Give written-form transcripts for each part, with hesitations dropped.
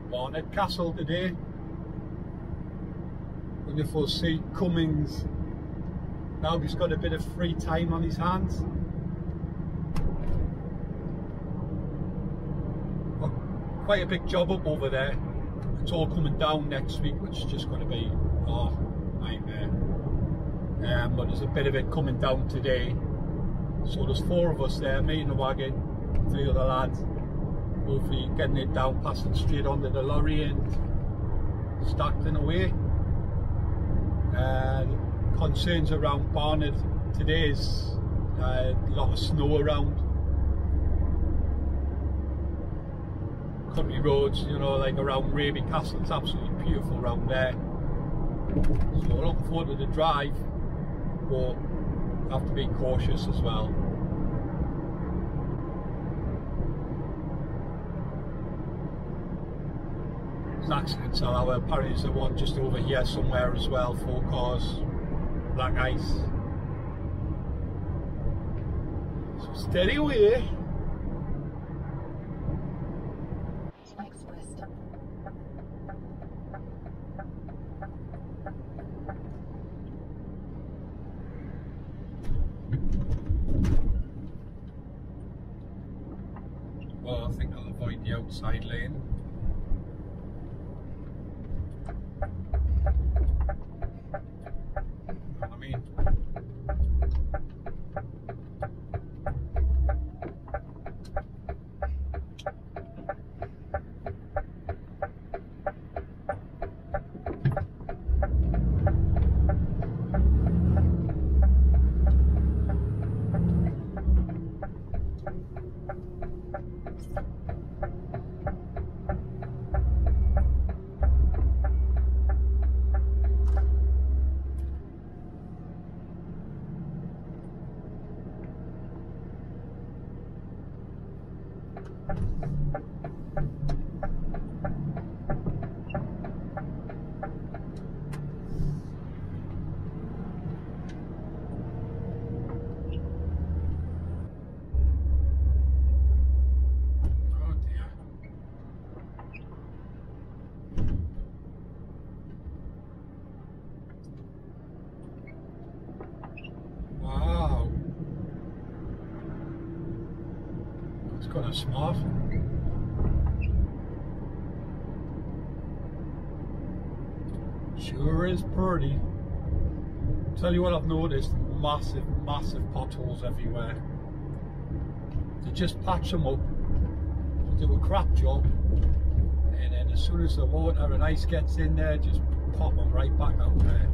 Barnard Castle today. And if we'll see Cummings now, he's got a bit of free time on his hands. Well, quite a big job up over there. It's all coming down next week, which is just going to be nightmare. But there's a bit of it coming down today. So there's 4 of us there, me in the wagon, 3 other lads. Hopefully getting it down, passing straight onto the lorry and stacked in away. Concerns around Barnard today is a lot of snow around. Country roads, you know, like around Raby Castle, it's absolutely beautiful around there. So we're looking forward to the drive, but have to be cautious as well. There's an accident, so apparently there's one just over here somewhere as well, 4 cars, black ice. So steady away. Well, I think I'll avoid the outside lane. I mean, kind of smart. Sure is pretty. Tell you what I've noticed, massive potholes everywhere. They just patch them up, do a crap job, and then as soon as the water and ice gets in there, just pop them right back out there.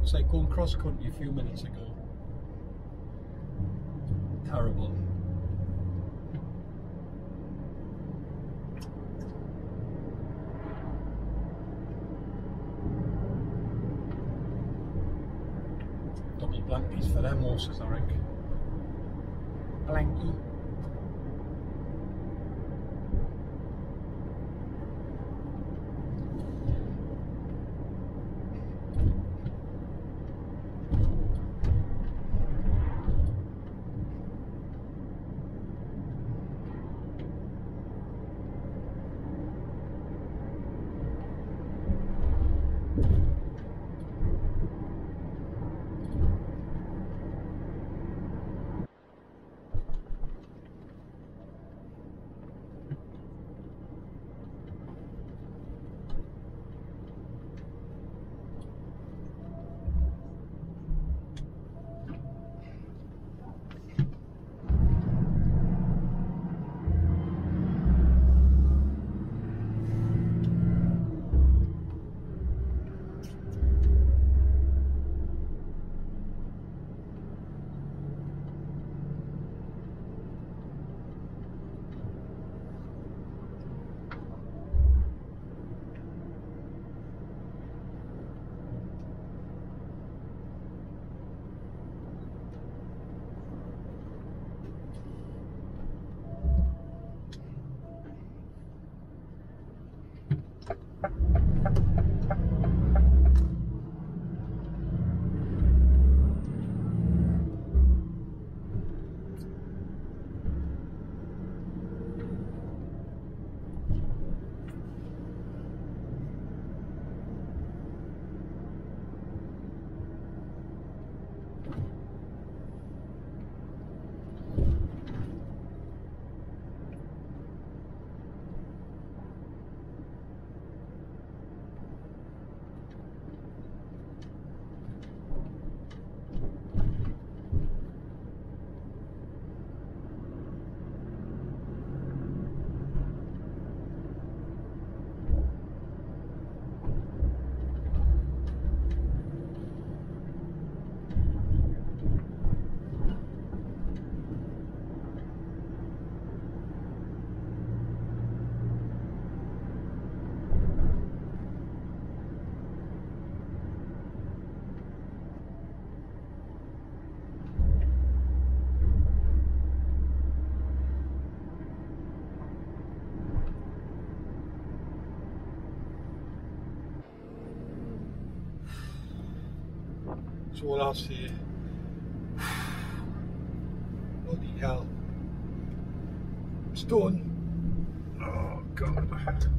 It's like going cross country a few minutes ago. Terrible. Double blankies for them horses, I think. Blanky. That's all I'll say. Bloody hell. It's done. Oh God.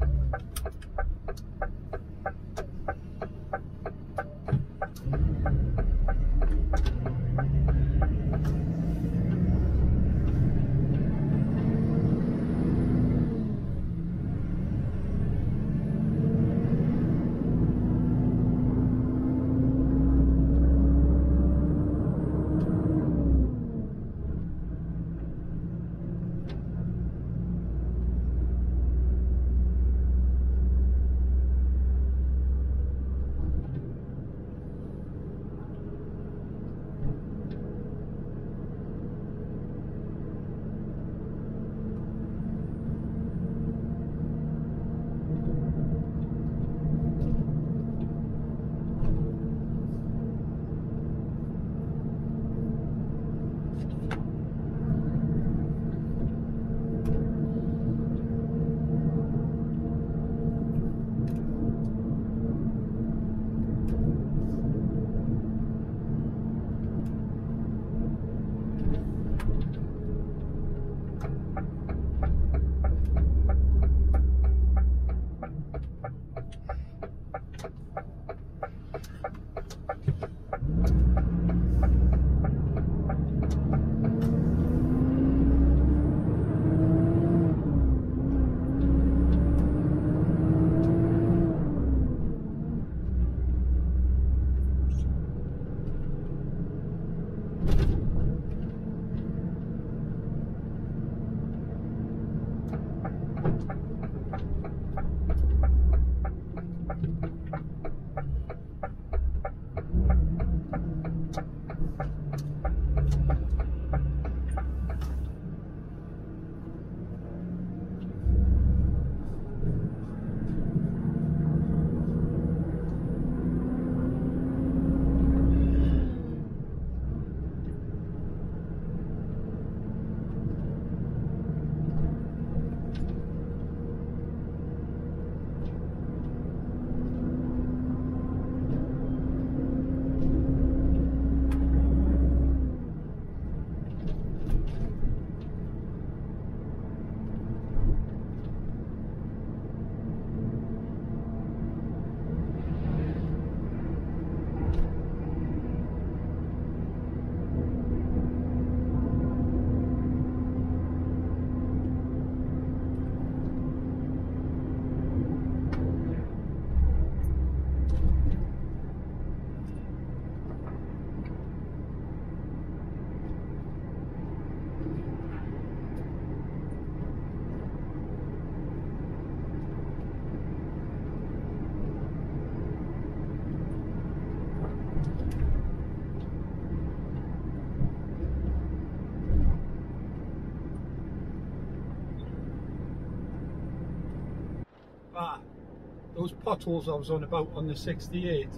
Those potholes I was on about on the 68,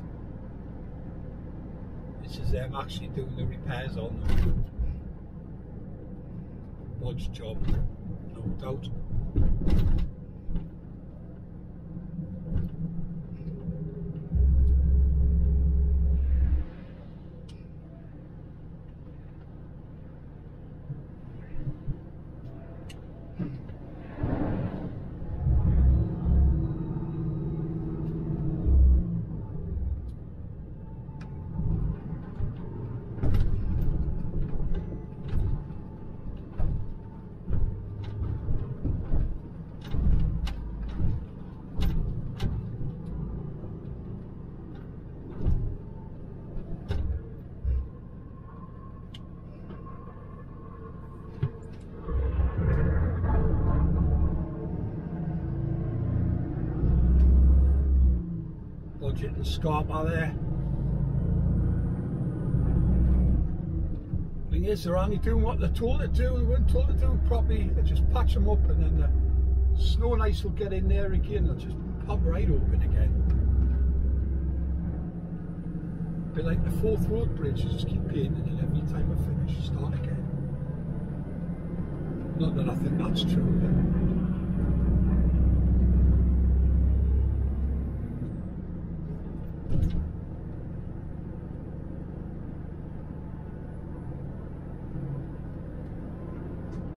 this is them actually doing the repairs on them. Bodge job, no doubt. Budget and Scarpa there. Thing is, they're only doing what they're told to do. They weren't told to do it properly. They just patch them up, and then the snow and ice will get in there again. They'll just pop right open again. A bit like the Fourth Road Bridge, you just keep painting it every time I finish, start again. Not that I think that's true.